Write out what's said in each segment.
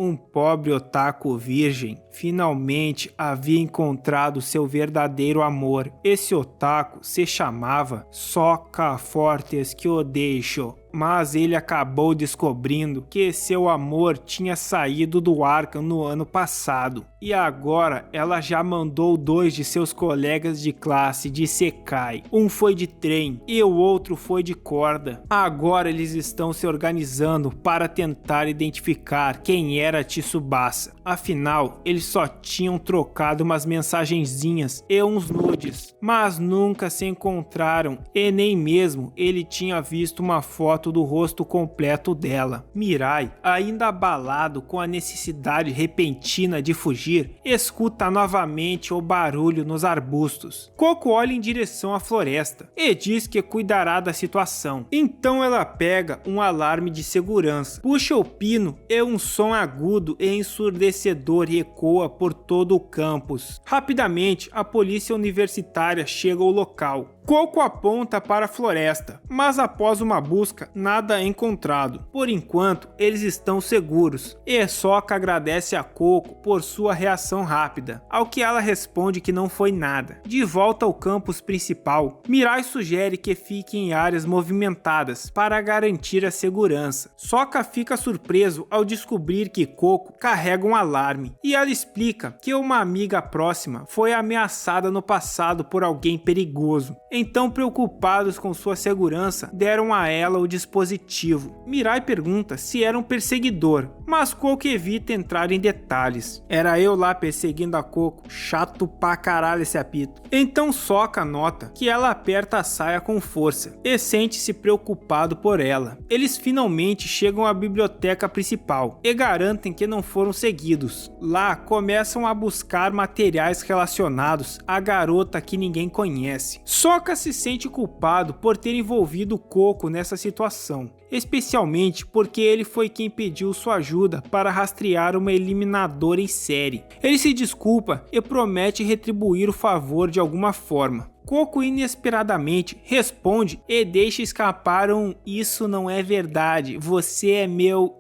um pobre otaku virgem, finalmente havia encontrado seu verdadeiro amor. Esse otaku se chamava Sokka Fortes Kyodesho. Mas ele acabou descobrindo que seu amor tinha saído do Arkham no ano passado. E agora ela já mandou 2 de seus colegas de classe de Sekai. Um foi de trem e o outro foi de corda. Agora eles estão se organizando para tentar identificar quem era Tsubasa. Afinal, eles só tinham trocado umas mensagenzinhas e uns nudes, mas nunca se encontraram e nem mesmo ele tinha visto uma foto do rosto completo dela. Mirai, ainda abalado com a necessidade repentina de fugir, escuta novamente o barulho nos arbustos. Coco olha em direção à floresta e diz que cuidará da situação. Então ela pega um alarme de segurança, puxa o pino e um som agudo e ensurdecedor ecoa por todo o campus. Rapidamente, a polícia universitária chega ao local. Coco aponta para a floresta, mas após uma busca, nada é encontrado. Por enquanto, eles estão seguros, e Sokka agradece a Coco por sua reação rápida, ao que ela responde que não foi nada. De volta ao campus principal, Mirai sugere que fique em áreas movimentadas para garantir a segurança. Sokka fica surpreso ao descobrir que Coco carrega um alarme, e ela explica que uma amiga próxima foi ameaçada no passado por alguém perigoso. Então, preocupados com sua segurança, deram a ela o dispositivo. Mirai pergunta se era um perseguidor, mas Coco evita entrar em detalhes. Era eu lá perseguindo a Coco, chato pra caralho esse apito. Então Sokka nota que ela aperta a saia com força e sente-se preocupado por ela. Eles finalmente chegam à biblioteca principal e garantem que não foram seguidos. Lá começam a buscar materiais relacionados à garota que ninguém conhece. Sokka se sente culpado por ter envolvido Coco nessa situação, especialmente porque ele foi quem pediu sua ajuda para rastrear uma eliminadora em série. Ele se desculpa e promete retribuir o favor de alguma forma. Coco inesperadamente responde e deixa escapar um "isso não é verdade, você é meu"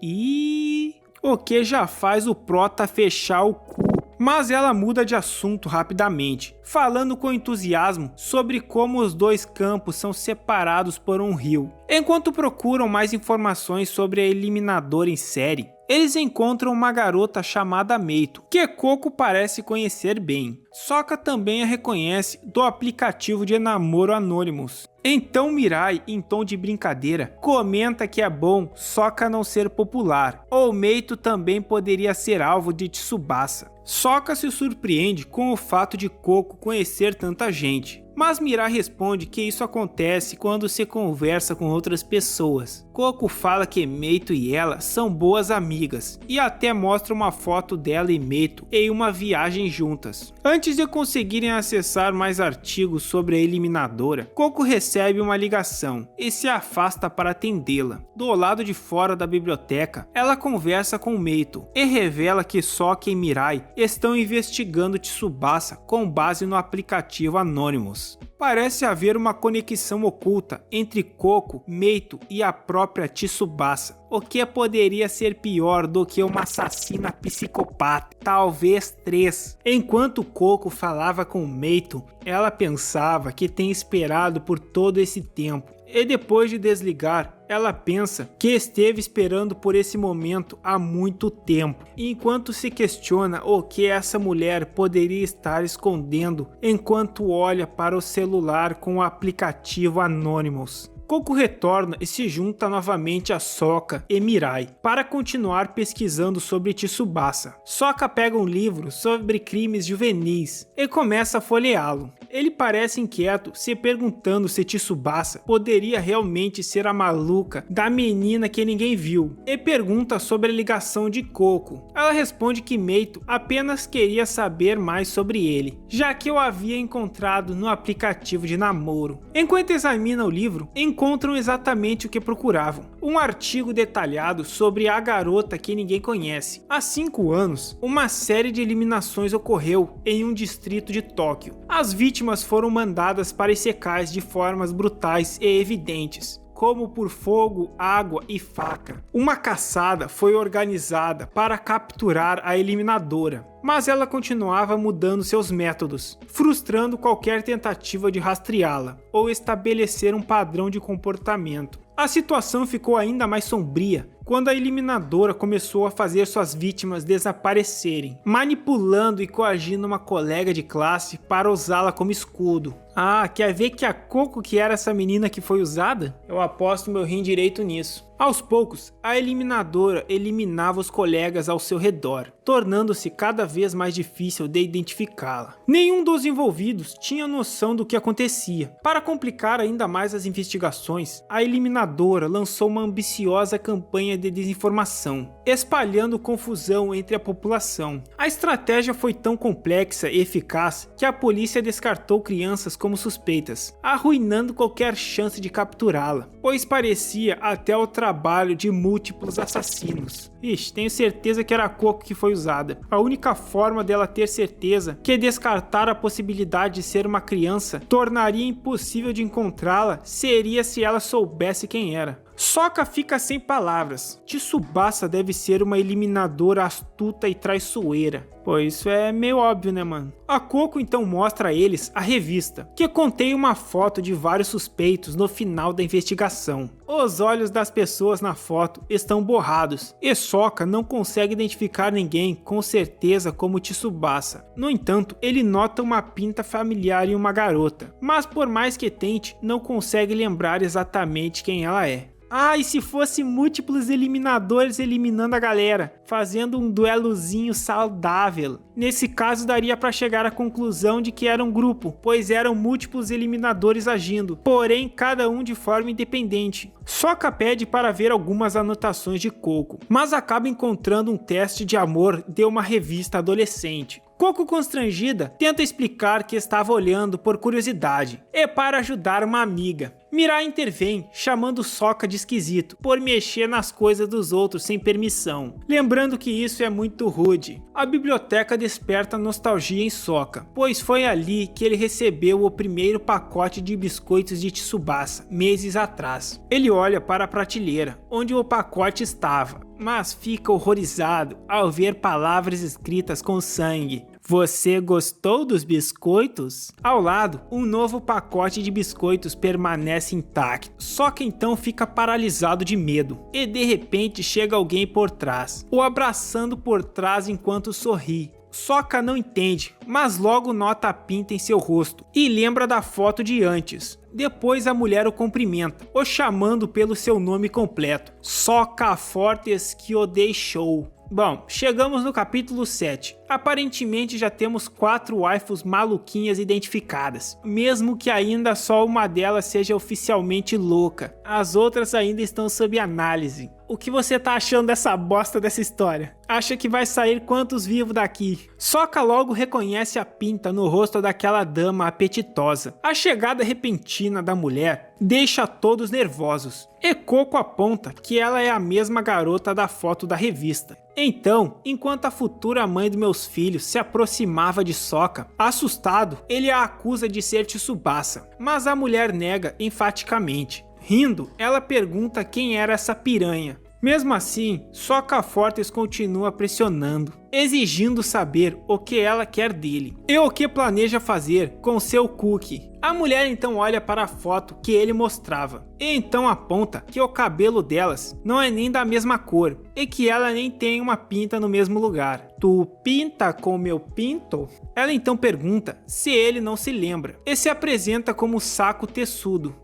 o que já faz o prota fechar o cu. Mas ela muda de assunto rapidamente, falando com entusiasmo sobre como os 2 campos são separados por um rio. Enquanto procuram mais informações sobre a eliminadora em série, eles encontram uma garota chamada Meito, que Coco parece conhecer bem. Sokka também a reconhece do aplicativo de namoro Anonymous. Então Mirai, em tom de brincadeira, comenta que é bom Sokka não ser popular, ou Meito também poderia ser alvo de Tsubasa. Sokka se surpreende com o fato de Coco conhecer tanta gente, mas Mirai responde que isso acontece quando se conversa com outras pessoas. Coco fala que Meito e ela são boas amigas e até mostra uma foto dela e Meito em uma viagem juntas. Antes de conseguirem acessar mais artigos sobre a eliminadora, Coco recebe uma ligação e se afasta para atendê-la. Do lado de fora da biblioteca, ela conversa com Meito e revela que Sokka e Mirai estão investigando Tsubasa com base no aplicativo Anonymous. Parece haver uma conexão oculta entre Coco, Meito e a própria Tsubasa, o que poderia ser pior do que uma assassina psicopata, talvez 3. Enquanto Coco falava com Meito, ela pensava que tem esperado por todo esse tempo. E depois de desligar, ela pensa que esteve esperando por esse momento há muito tempo, enquanto se questiona o que essa mulher poderia estar escondendo enquanto olha para o celular com o aplicativo Anonymous. Coco retorna e se junta novamente a Sokka e Mirai para continuar pesquisando sobre Tsubasa. Sokka pega um livro sobre crimes juvenis e começa a folheá-lo. Ele parece inquieto, se perguntando se Tsubasa poderia realmente ser a maluca da menina que ninguém viu, e pergunta sobre a ligação de Coco. Ela responde que Meito apenas queria saber mais sobre ele, já que o havia encontrado no aplicativo de namoro. Enquanto examina o livro, encontram exatamente o que procuravam: um artigo detalhado sobre a garota que ninguém conhece. Há 5 anos, uma série de eliminações ocorreu em um distrito de Tóquio. As vítimas foram mandadas para Isekais de formas brutais e evidentes. como por fogo, água e faca. Uma caçada foi organizada para capturar a eliminadora, mas ela continuava mudando seus métodos, frustrando qualquer tentativa de rastreá-la ou estabelecer um padrão de comportamento. A situação ficou ainda mais sombria quando a eliminadora começou a fazer suas vítimas desaparecerem, manipulando e coagindo uma colega de classe para usá-la como escudo. Ah, quer ver que a Coco que era essa menina que foi usada? Eu aposto meu rim direito nisso. Aos poucos, a eliminadora eliminava os colegas ao seu redor, tornando-se cada vez mais difícil de identificá-la. Nenhum dos envolvidos tinha noção do que acontecia. Para complicar ainda mais as investigações, a eliminadora lançou uma ambiciosa campanha de desinformação, espalhando confusão entre a população. A estratégia foi tão complexa e eficaz que a polícia descartou crianças como suspeitas, arruinando qualquer chance de capturá-la, pois parecia até o trabalho de múltiplos assassinos. Ixi, tenho certeza que era a Coco que foi usada. A única forma dela ter certeza que descartar a possibilidade de ser uma criança tornaria impossível de encontrá-la seria se ela soubesse quem era. Sokka fica sem palavras. Tsubasa deve ser uma eliminadora astuta e traiçoeira. Pô, isso é meio óbvio, né, mano? A Coco então mostra a eles a revista, que contém uma foto de vários suspeitos no final da investigação. Os olhos das pessoas na foto estão borrados, e Sokka não consegue identificar ninguém com certeza como Tsubasa. No entanto, ele nota uma pinta familiar em uma garota, mas por mais que tente, não consegue lembrar exatamente quem ela é. Ah, e se fosse múltiplos eliminadores eliminando a galera, fazendo um duelozinho saudável? Nesse caso daria para chegar à conclusão de que era um grupo, pois eram múltiplos eliminadores agindo, porém cada um de forma independente. Sokka pede para ver algumas anotações de Coco, mas acaba encontrando um teste de amor de uma revista adolescente. Coco, constrangida, tenta explicar que estava olhando por curiosidade e para ajudar uma amiga. Mirai intervém, chamando Sokka de esquisito por mexer nas coisas dos outros sem permissão, lembrando que isso é muito rude. A biblioteca desperta nostalgia em Sokka, pois foi ali que ele recebeu o primeiro pacote de biscoitos de Tsubasa, meses atrás. Ele olha para a prateleira, onde o pacote estava, mas fica horrorizado ao ver palavras escritas com sangue. Você gostou dos biscoitos? Ao lado, um novo pacote de biscoitos permanece intacto. Sokka então fica paralisado de medo. E de repente chega alguém por trás, o abraçando por trás enquanto sorri. Sokka não entende, mas logo nota a pinta em seu rosto e lembra da foto de antes. Depois a mulher o cumprimenta, o chamando pelo seu nome completo: Sokka Fortes Kyodeshou. Bom, chegamos no capítulo 7. Aparentemente já temos 4 waifus maluquinhas identificadas, mesmo que ainda só uma delas seja oficialmente louca. As outras ainda estão sob análise. O que você tá achando dessa bosta dessa história? Acha que vai sair quantos vivos daqui? Sokka logo reconhece a pinta no rosto daquela dama apetitosa. A chegada repentina da mulher deixa todos nervosos. E Coco aponta que ela é a mesma garota da foto da revista. Então, enquanto a futura mãe dos meus filhos se aproximava de Sokka, assustado, ele a acusa de ser Tsubasa, mas a mulher nega enfaticamente. Rindo, ela pergunta quem era essa piranha. Mesmo assim, Sokka Fortes continua pressionando, exigindo saber o que ela quer dele e o que planeja fazer com seu cookie. A mulher então olha para a foto que ele mostrava e então aponta que o cabelo delas não é nem da mesma cor e que ela nem tem uma pinta no mesmo lugar. Tu pinta com meu pinto? Ela então pergunta se ele não se lembra e se apresenta como Saco Teçudo.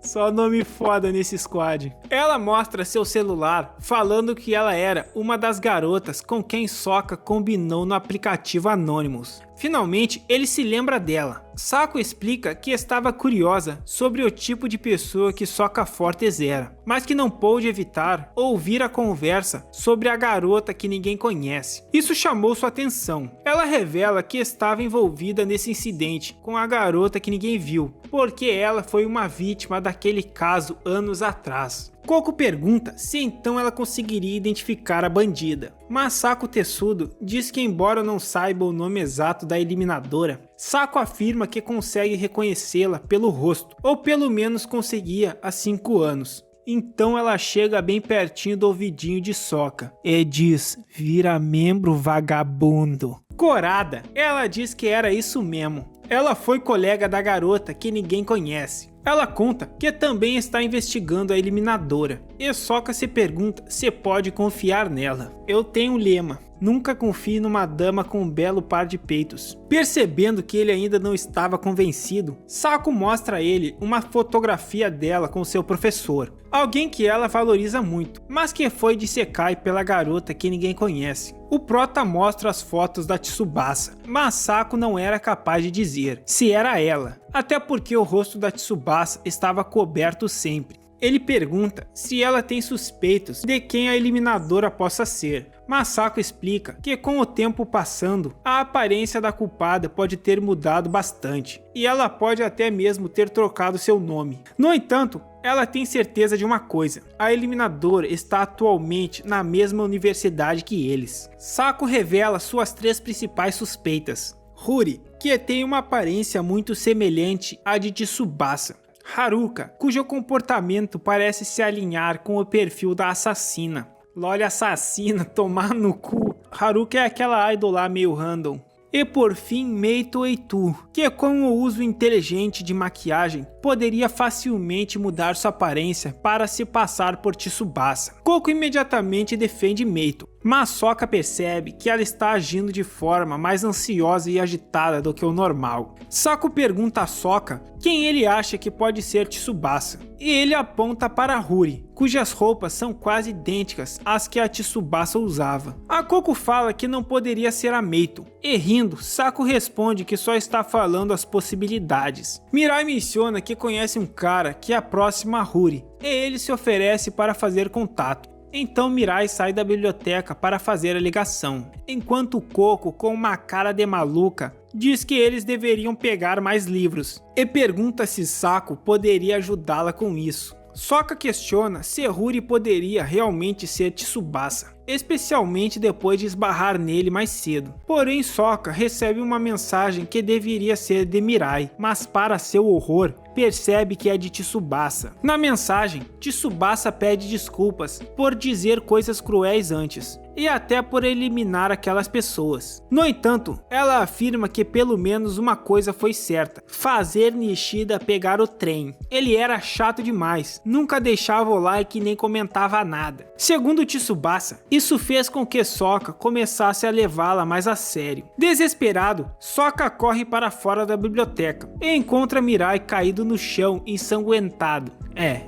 Só nome foda nesse squad. Ela mostra seu celular falando que ela era uma das garotas com quem Sokka combinou no aplicativo Anonymous. Finalmente, ele se lembra dela. Saco explica que estava curiosa sobre o tipo de pessoa que Sokka Fortes era, mas que não pôde evitar ouvir a conversa sobre a garota que ninguém conhece. Isso chamou sua atenção. Ela revela que estava envolvida nesse incidente com a garota que ninguém viu, porque ela foi uma vítima daquele caso anos atrás. Coco pergunta se então ela conseguiria identificar a bandida. Masako Tetsudo diz que embora não saiba o nome exato da eliminadora, Sako afirma que consegue reconhecê-la pelo rosto, ou pelo menos conseguia há 5 anos. Então ela chega bem pertinho do ouvidinho de Sokka e diz: vira membro, vagabundo. Corada, ela diz que era isso mesmo. Ela foi colega da garota que ninguém conhece. Ela conta que também está investigando a eliminadora. E Sokka se pergunta se pode confiar nela. Eu tenho um lema: nunca confie numa dama com um belo par de peitos. Percebendo que ele ainda não estava convencido, Sako mostra a ele uma fotografia dela com seu professor. Alguém que ela valoriza muito, mas que foi dissekai pela garota que ninguém conhece. O prota mostra as fotos da Tsubasa, mas Sako não era capaz de dizer se era ela, até porque o rosto da Tsubasa estava coberto sempre. Ele pergunta se ela tem suspeitos de quem a eliminadora possa ser. Masako explica que com o tempo passando, a aparência da culpada pode ter mudado bastante, e ela pode até mesmo ter trocado seu nome. No entanto, ela tem certeza de uma coisa: a eliminadora está atualmente na mesma universidade que eles. Sako revela suas 3 principais suspeitas. Huri, que tem uma aparência muito semelhante à de Tsubasa. Haruka, cujo comportamento parece se alinhar com o perfil da assassina. Lol, assassina, tomar no cu. Haruka é aquela idol lá meio random. E por fim, Meito Eitu, que com o uso inteligente de maquiagem, poderia facilmente mudar sua aparência para se passar por Tsubasa. Coco imediatamente defende Meito, mas Sokka percebe que ela está agindo de forma mais ansiosa e agitada do que o normal. Sako pergunta a Sokka quem ele acha que pode ser Tsubasa, e ele aponta para Huri, cujas roupas são quase idênticas às que a Tsubasa usava. A Coco fala que não poderia ser a Meito, e rindo, Sako responde que só está falando as possibilidades. Mirai menciona que conhece um cara que é próximo a Huri, e ele se oferece para fazer contato. Então Mirai sai da biblioteca para fazer a ligação, enquanto Coco, com uma cara de maluca, diz que eles deveriam pegar mais livros, e pergunta se Sako poderia ajudá-la com isso. Sokka questiona se Huri poderia realmente ser Tsubasa, especialmente depois de esbarrar nele mais cedo. Porém, Sokka recebe uma mensagem que deveria ser de Mirai, mas para seu horror, percebe que é de Tsubasa. Na mensagem, Tsubasa pede desculpas por dizer coisas cruéis antes, e até por eliminar aquelas pessoas. No entanto, ela afirma que pelo menos uma coisa foi certa: fazer Nishida pegar o trem. Ele era chato demais, nunca deixava o like nem comentava nada. Segundo Tsubasa, isso fez com que Sokka começasse a levá-la mais a sério. Desesperado, Sokka corre para fora da biblioteca e encontra Mirai caído no chão, ensanguentado.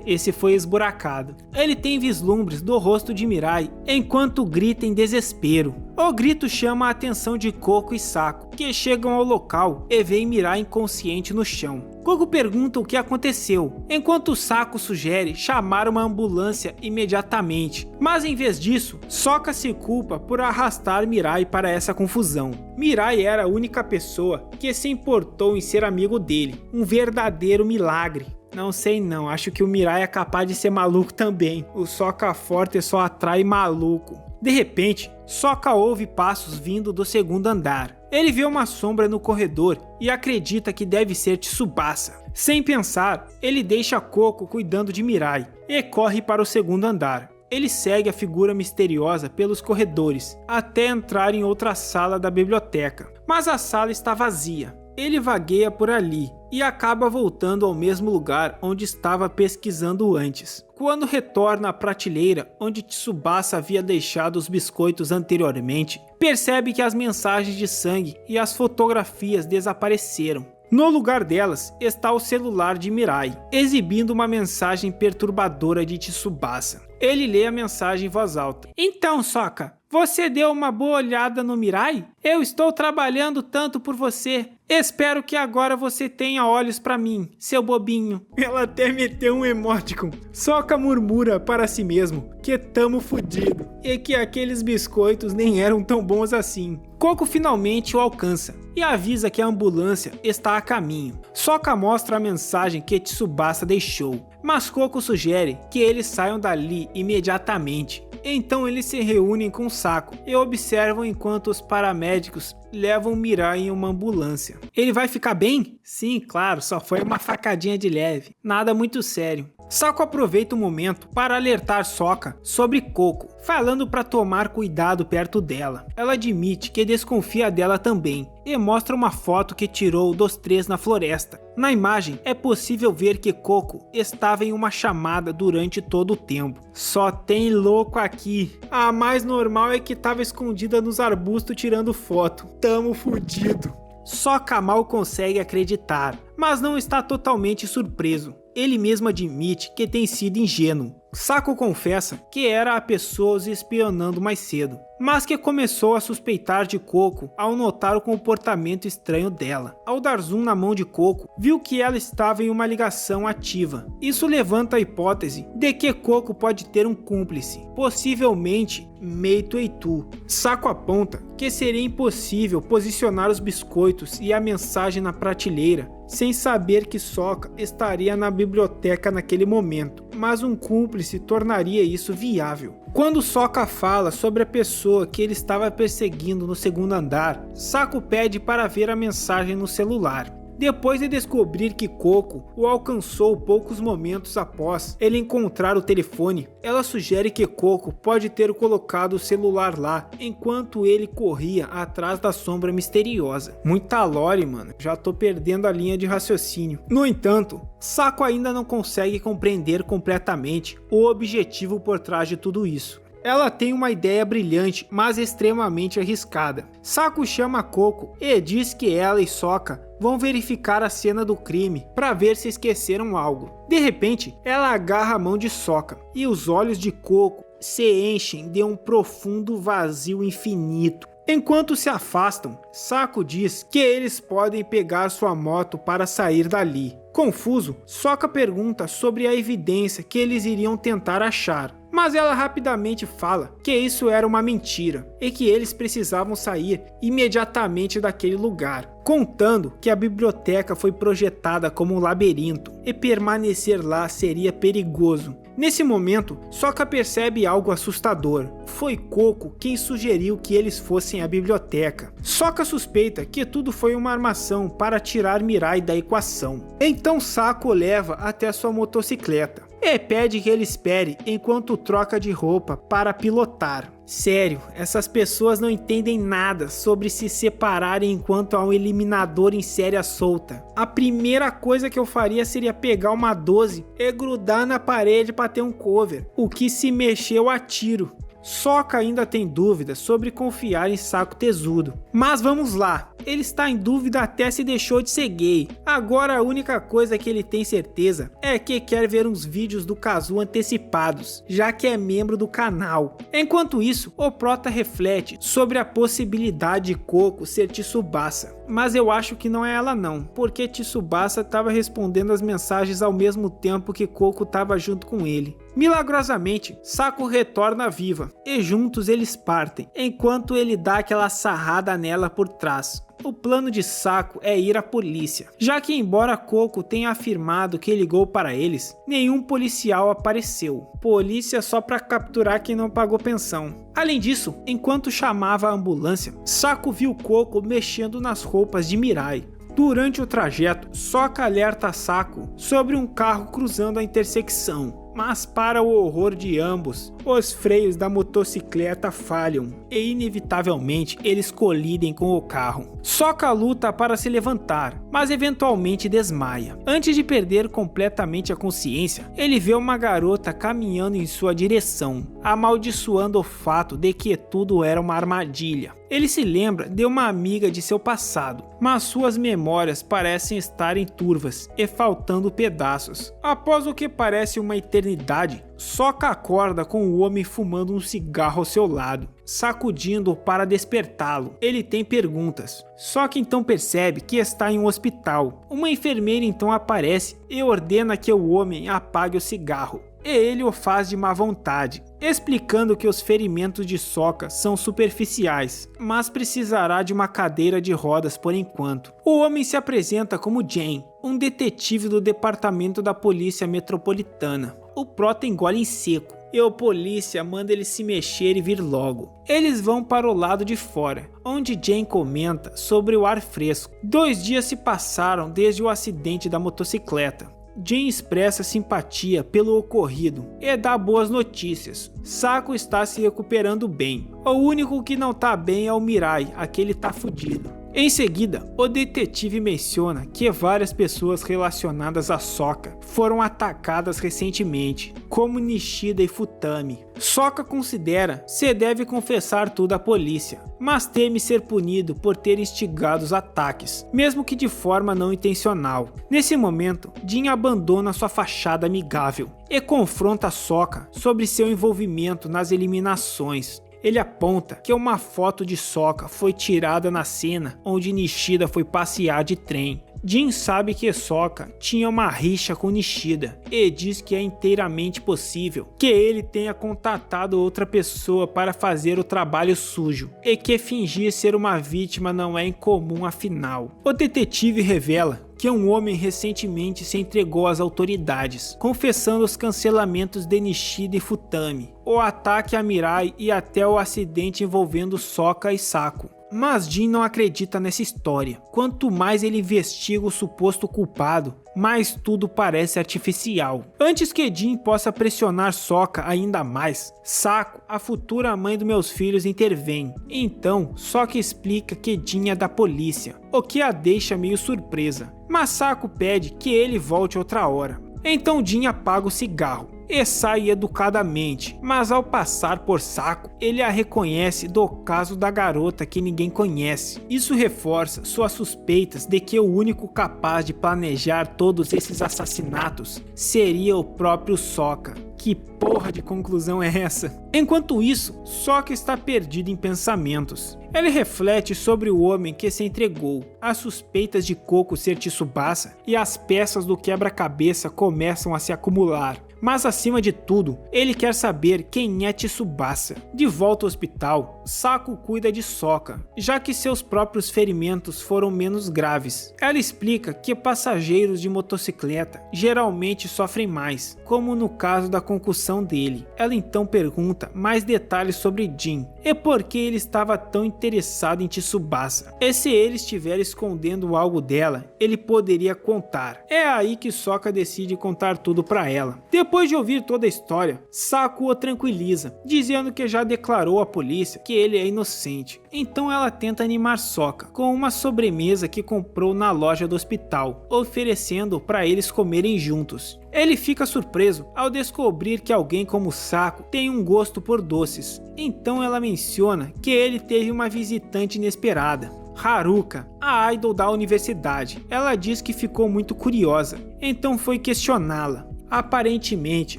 Esse foi esburacado. Ele tem vislumbres do rosto de Mirai enquanto grita em desespero. O grito chama a atenção de Coco e Sako, que chegam ao local e veem Mirai inconsciente no chão. Coco pergunta o que aconteceu, enquanto Sako sugere chamar uma ambulância imediatamente. Mas em vez disso, Sokka se culpa por arrastar Mirai para essa confusão. Mirai era a única pessoa que se importou em ser amigo dele, um verdadeiro milagre. Não sei não, acho que o Mirai é capaz de ser maluco também. O Sokka forte só atrai maluco. De repente, Sokka ouve passos vindo do 2º andar. Ele vê uma sombra no corredor e acredita que deve ser Tsubasa. Sem pensar, ele deixa Coco cuidando de Mirai e corre para o 2º andar. Ele segue a figura misteriosa pelos corredores até entrar em outra sala da biblioteca, mas a sala está vazia. Ele vagueia por ali e acaba voltando ao mesmo lugar onde estava pesquisando antes. Quando retorna à prateleira onde Tsubasa havia deixado os biscoitos anteriormente, percebe que as mensagens de sangue e as fotografias desapareceram. No lugar delas está o celular de Mirai, exibindo uma mensagem perturbadora de Tsubasa. Ele lê a mensagem em voz alta. Então, Sokka, você deu uma boa olhada no Mirai? Eu estou trabalhando tanto por você, Espero que agora você tenha olhos pra mim, seu bobinho. Ela até meteu um emoticon. Sokka murmura para si mesmo que tamo fudido e que aqueles biscoitos nem eram tão bons assim. Coco finalmente o alcança e avisa que a ambulância está a caminho. Sokka mostra a mensagem que Tsubasa deixou, mas Coco sugere que eles saiam dali imediatamente. Então eles se reúnem com Saco e observam enquanto os paramédicos levam Mirai em uma ambulância. Ele vai ficar bem? Sim, claro, só foi uma facadinha de leve, nada muito sério. Saco aproveita o momento para alertar Sokka sobre Coco, falando para tomar cuidado perto dela. Ela admite que desconfia dela também e mostra uma foto que tirou dos três na floresta. Na imagem é possível ver que Coco estava em uma chamada durante todo o tempo. Só tem louco aqui. A mais normal é que estava escondida nos arbustos tirando foto. Tamo fudido. Sokka mal consegue acreditar, mas não está totalmente surpreso. Ele mesmo admite que tem sido ingênuo. Saco confessa que era a pessoa os espionando mais cedo, mas que começou a suspeitar de Coco ao notar o comportamento estranho dela. Ao dar zoom na mão de Coco, viu que ela estava em uma ligação ativa. Isso levanta a hipótese de que Coco pode ter um cúmplice, possivelmente Meito Eitu. Saco aponta que seria impossível posicionar os biscoitos e a mensagem na prateleira sem saber que Sokka estaria na biblioteca naquele momento, mas um cúmplice tornaria isso viável. Quando Sokka fala sobre a pessoa que ele estava perseguindo no segundo andar, Saco pede para ver a mensagem no celular. Depois de descobrir que Coco o alcançou poucos momentos após ele encontrar o telefone, ela sugere que Coco pode ter colocado o celular lá enquanto ele corria atrás da sombra misteriosa. Muita lore, mano, já tô perdendo a linha de raciocínio. No entanto, Saco ainda não consegue compreender completamente o objetivo por trás de tudo isso. Ela tem uma ideia brilhante, mas extremamente arriscada. Saco chama Coco e diz que ela e Sokka vão verificar a cena do crime para ver se esqueceram algo. De repente, ela agarra a mão de Sokka e os olhos de Coco se enchem de um profundo vazio infinito. Enquanto se afastam, Saco diz que eles podem pegar sua moto para sair dali. Confuso, Sokka pergunta sobre a evidência que eles iriam tentar achar, mas ela rapidamente fala que isso era uma mentira e que eles precisavam sair imediatamente daquele lugar, contando que a biblioteca foi projetada como um labirinto e permanecer lá seria perigoso. Nesse momento, Sokka percebe algo assustador. Foi Coco quem sugeriu que eles fossem à biblioteca. Sokka suspeita que tudo foi uma armação para tirar Mirai da equação. Então Saco o leva até sua motocicleta e pede que ele espere enquanto troca de roupa para pilotar. Sério, essas pessoas não entendem nada sobre se separarem enquanto há um eliminador em série solta. A primeira coisa que eu faria seria pegar uma 12 e grudar na parede para ter um cover. O que se mexer eu atiro. Sokka ainda tem dúvidas sobre confiar em Saco Tesudo. Mas vamos lá, ele está em dúvida até se deixou de ser gay. Agora a única coisa que ele tem certeza é que quer ver uns vídeos do Kazu antecipados, já que é membro do canal. Enquanto isso, o Prota reflete sobre a possibilidade de Coco ser Tsubasa. Mas eu acho que não é ela não, porque Tsubasa estava respondendo as mensagens ao mesmo tempo que Coco estava junto com ele. Milagrosamente, Saco retorna viva e juntos eles partem, enquanto ele dá aquela sarrada nela por trás. O plano de Saco é ir à polícia, já que embora Coco tenha afirmado que ligou para eles, nenhum policial apareceu. Polícia só para capturar quem não pagou pensão. Além disso, enquanto chamava a ambulância, Saco viu Coco mexendo nas roupas de Mirai. Durante o trajeto, Sokka alerta Saco sobre um carro cruzando a intersecção. Mas para o horror de ambos, os freios da motocicleta falham e inevitavelmente eles colidem com o carro. Sokka luta para se levantar, mas eventualmente desmaia. Antes de perder completamente a consciência, ele vê uma garota caminhando em sua direção, amaldiçoando o fato de que tudo era uma armadilha. Ele se lembra de uma amiga de seu passado, mas suas memórias parecem estarem turvas e faltando pedaços. Após o que parece uma eternidade, Sokka acorda com o homem fumando um cigarro ao seu lado, sacudindo-o para despertá-lo. Ele tem perguntas. Sokka então percebe que está em um hospital. Uma enfermeira então aparece e ordena que o homem apague o cigarro. E ele o faz de má vontade, explicando que os ferimentos de Sokka são superficiais, mas precisará de uma cadeira de rodas por enquanto. O homem se apresenta como Jin, um detetive do departamento da polícia metropolitana. O prota engole em seco, e o polícia manda ele se mexer e vir logo. Eles vão para o lado de fora, onde Jin comenta sobre o ar fresco. 2 dias se passaram desde o acidente da motocicleta. Jin expressa simpatia pelo ocorrido e dá boas notícias. Saku está se recuperando bem. O único que não tá bem é o Mirai, aquele tá fudido. Em seguida, o detetive menciona que várias pessoas relacionadas a Sokka foram atacadas recentemente, como Nishida e Futami. Sokka considera se deve confessar tudo à polícia, mas teme ser punido por ter instigado os ataques, mesmo que de forma não intencional. Nesse momento, Jin abandona sua fachada amigável e confronta Sokka sobre seu envolvimento nas eliminações. Ele aponta que uma foto de Sokka foi tirada na cena onde Nishida foi passear de trem. Jin sabe que Sokka tinha uma rixa com Nishida e diz que é inteiramente possível que ele tenha contatado outra pessoa para fazer o trabalho sujo e que fingir ser uma vítima não é incomum afinal. O detetive revela que um homem recentemente se entregou às autoridades, confessando os cancelamentos de Nishida e Futami, o ataque a Mirai e até o acidente envolvendo Sokka e Saku. Mas Jin não acredita nessa história. Quanto mais ele investiga o suposto culpado, mais tudo parece artificial. Antes que Jin possa pressionar Sokka ainda mais, Saku, a futura mãe dos meus filhos, intervém. Então, Sokka explica que Jin é da polícia, o que a deixa meio surpresa. Mas Saku pede que ele volte outra hora. Então Jin apaga o cigarro e sai educadamente, mas ao passar por Saku, ele a reconhece do caso da garota que ninguém conhece. Isso reforça suas suspeitas de que o único capaz de planejar todos esses assassinatos seria o próprio Sokka. Que porra de conclusão é essa? Enquanto isso, Sokka está perdido em pensamentos. Ele reflete sobre o homem que se entregou, as suspeitas de Koko ser Tsubasa e as peças do quebra-cabeça começam a se acumular. Mas acima de tudo, ele quer saber quem é Tsubasa. De volta ao hospital, Saku cuida de Sokka, já que seus próprios ferimentos foram menos graves. Ela explica que passageiros de motocicleta geralmente sofrem mais, como no caso da concussão dele. Ela então pergunta mais detalhes sobre Jin e por que ele estava tão interessado em Tsubasa. E se ele estiver escondendo algo dela, ele poderia contar. É aí que Sokka decide contar tudo para ela. Depois de ouvir toda a história, Saku o tranquiliza, dizendo que já declarou à polícia que ele é inocente. Então ela tenta animar Sokka com uma sobremesa que comprou na loja do hospital, oferecendo para eles comerem juntos. Ele fica surpreso ao descobrir que alguém como Saku tem um gosto por doces. Então ela menciona que ele teve uma visitante inesperada, Haruka, a idol da universidade. Ela diz que ficou muito curiosa, então foi questioná-la. Aparentemente,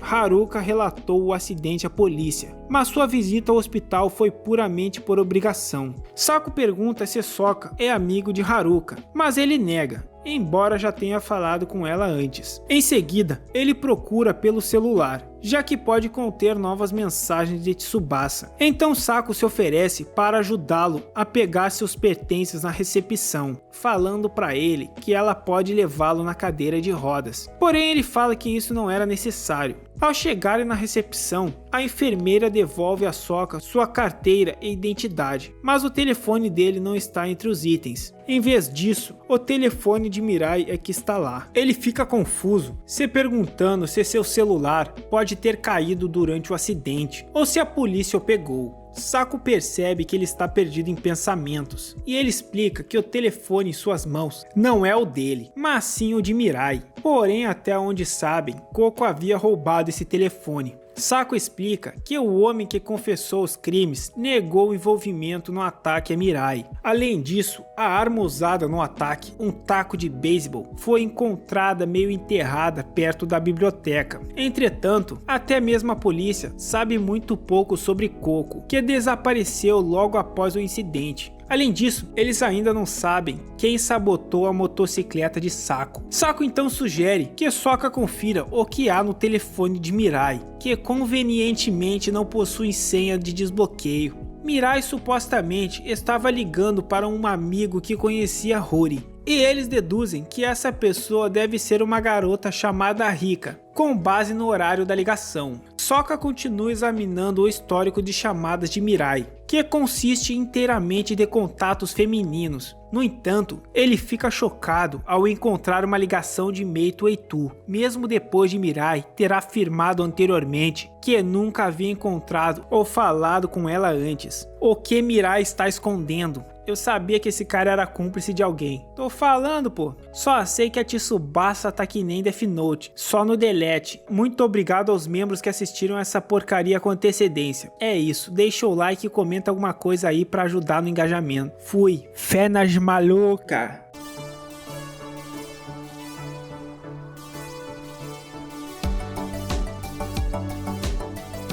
Haruka relatou o acidente à polícia, mas sua visita ao hospital foi puramente por obrigação. Saku pergunta se Sokka é amigo de Haruka, mas ele nega, embora já tenha falado com ela antes. Em seguida, ele procura pelo celular, já que pode conter novas mensagens de Tsubasa. Então Saku se oferece para ajudá-lo a pegar seus pertences na recepção, falando para ele que ela pode levá-lo na cadeira de rodas. Porém, ele fala que isso não era necessário. Ao chegarem na recepção, a enfermeira devolve a Sokka sua carteira e identidade, mas o telefone dele não está entre os itens. Em vez disso, o telefone de Mirai é que está lá. Ele fica confuso, se perguntando se seu celular pode ter caído durante o acidente ou se a polícia o pegou. Saku percebe que ele está perdido em pensamentos, e ele explica que o telefone em suas mãos não é o dele, mas sim o de Mirai. Porém, até onde sabem, Coco havia roubado esse telefone. Sako explica que o homem que confessou os crimes negou o envolvimento no ataque a Mirai. Além disso, a arma usada no ataque, um taco de beisebol, foi encontrada meio enterrada perto da biblioteca. Entretanto, até mesmo a polícia sabe muito pouco sobre Coco, que desapareceu logo após o incidente. Além disso, eles ainda não sabem quem sabotou a motocicleta de Sako. Sako então sugere que Sokka confira o que há no telefone de Mirai, que convenientemente não possui senha de desbloqueio. Mirai supostamente estava ligando para um amigo que conhecia Rory, e eles deduzem que essa pessoa deve ser uma garota chamada Rika, com base no horário da ligação. Sokka continua examinando o histórico de chamadas de Mirai, que consiste inteiramente de contatos femininos. No entanto, ele fica chocado ao encontrar uma ligação de Meito Eitu, mesmo depois de Mirai ter afirmado anteriormente que nunca havia encontrado ou falado com ela antes. O que Mirai está escondendo? Eu sabia que esse cara era cúmplice de alguém. Tô falando, pô. Só sei que a Tsubasa tá que nem Death Note, só no delete. Muito obrigado aos membros que assistiram essa porcaria com antecedência. É isso, deixa o like e comenta alguma coisa aí pra ajudar no engajamento. Fui. Fé nas maluca.